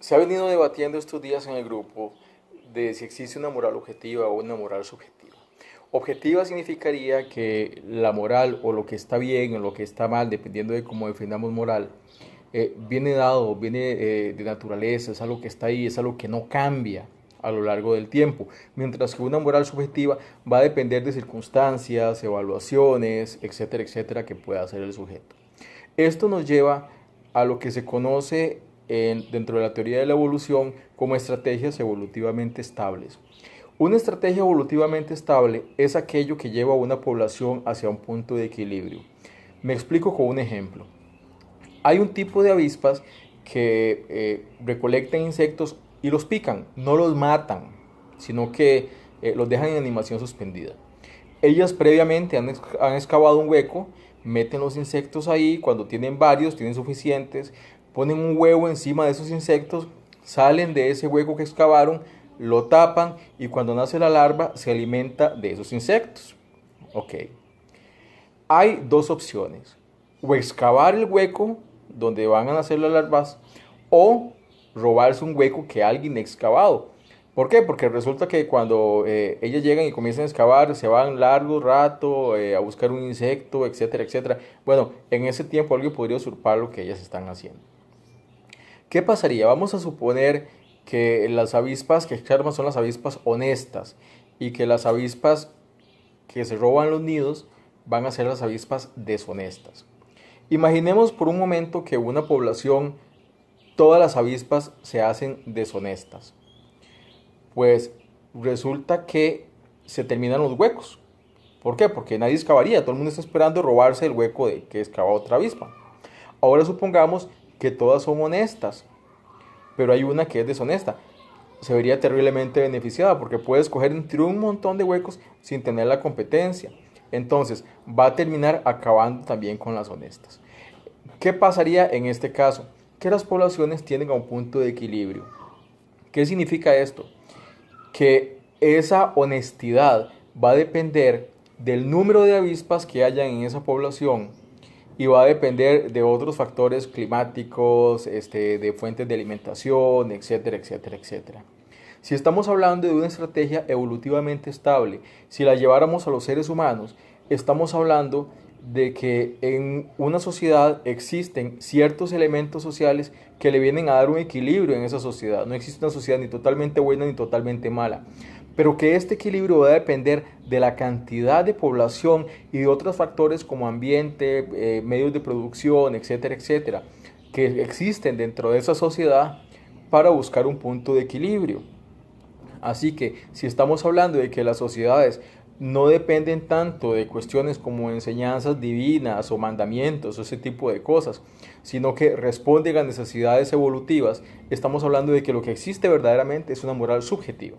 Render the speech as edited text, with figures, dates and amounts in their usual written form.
Se ha venido debatiendo estos días en el grupo de si existe una moral objetiva o una moral subjetiva. Objetiva significaría que la moral o lo que está bien o lo que está mal, dependiendo de cómo definamos moral, viene dado, viene de naturaleza, es algo que está ahí, es algo que no cambia a lo largo del tiempo, mientras que una moral subjetiva va a depender de circunstancias, evaluaciones, etcétera, etcétera, que pueda hacer el sujeto. Esto nos lleva a lo que se conoce dentro de la teoría de la evolución como estrategias evolutivamente estables. Una estrategia evolutivamente estable es aquello que lleva a una población hacia un punto de equilibrio. Me explico con un ejemplo. Hay un tipo de avispas que recolectan insectos y los pican, no los matan, sino que los dejan en animación suspendida. Ellas previamente han excavado un hueco, meten los insectos ahí, cuando tienen varios, tienen suficientes, ponen un huevo encima de esos insectos, salen de ese hueco que excavaron, lo tapan y cuando nace la larva se alimenta de esos insectos. Ok. Hay dos opciones, o excavar el hueco donde van a nacer las larvas o robarse un hueco que alguien ha excavado. ¿Por qué? Porque resulta que cuando ellas llegan y comienzan a excavar, se van largo rato a buscar un insecto, etcétera, etcétera. Bueno, en ese tiempo alguien podría usurpar lo que ellas están haciendo. ¿Qué pasaría? Vamos a suponer que las avispas que excavan son las avispas honestas y que las avispas que se roban los nidos van a ser las avispas deshonestas. Imaginemos por un momento que una población, todas las avispas se hacen deshonestas. Pues resulta que se terminan los huecos. ¿Por qué? Porque nadie excavaría, todo el mundo está esperando robarse el hueco de que excava otra avispa. Ahora supongamos que todas son honestas, pero hay una que es deshonesta. Se vería terriblemente beneficiada porque puede escoger entre un montón de huecos sin tener la competencia. Entonces va a terminar acabando también con las honestas. ¿Qué pasaría en este caso? Que las poblaciones tienden a un punto de equilibrio. ¿Qué significa esto? Que esa honestidad va a depender del número de avispas que haya en esa población y va a depender de otros factores climáticos, de fuentes de alimentación, etcétera, etcétera, etcétera. Si estamos hablando de una estrategia evolutivamente estable, si la lleváramos a los seres humanos, estamos hablando de que en una sociedad existen ciertos elementos sociales que le vienen a dar un equilibrio en esa sociedad. No existe una sociedad ni totalmente buena ni totalmente mala, pero que este equilibrio va a depender de la cantidad de población y de otros factores como ambiente, medios de producción, etcétera, etcétera, que existen dentro de esa sociedad para buscar un punto de equilibrio. Así que si estamos hablando de que las sociedades no dependen tanto de cuestiones como enseñanzas divinas o mandamientos o ese tipo de cosas, sino que responden a necesidades evolutivas, estamos hablando de que lo que existe verdaderamente es una moral subjetiva.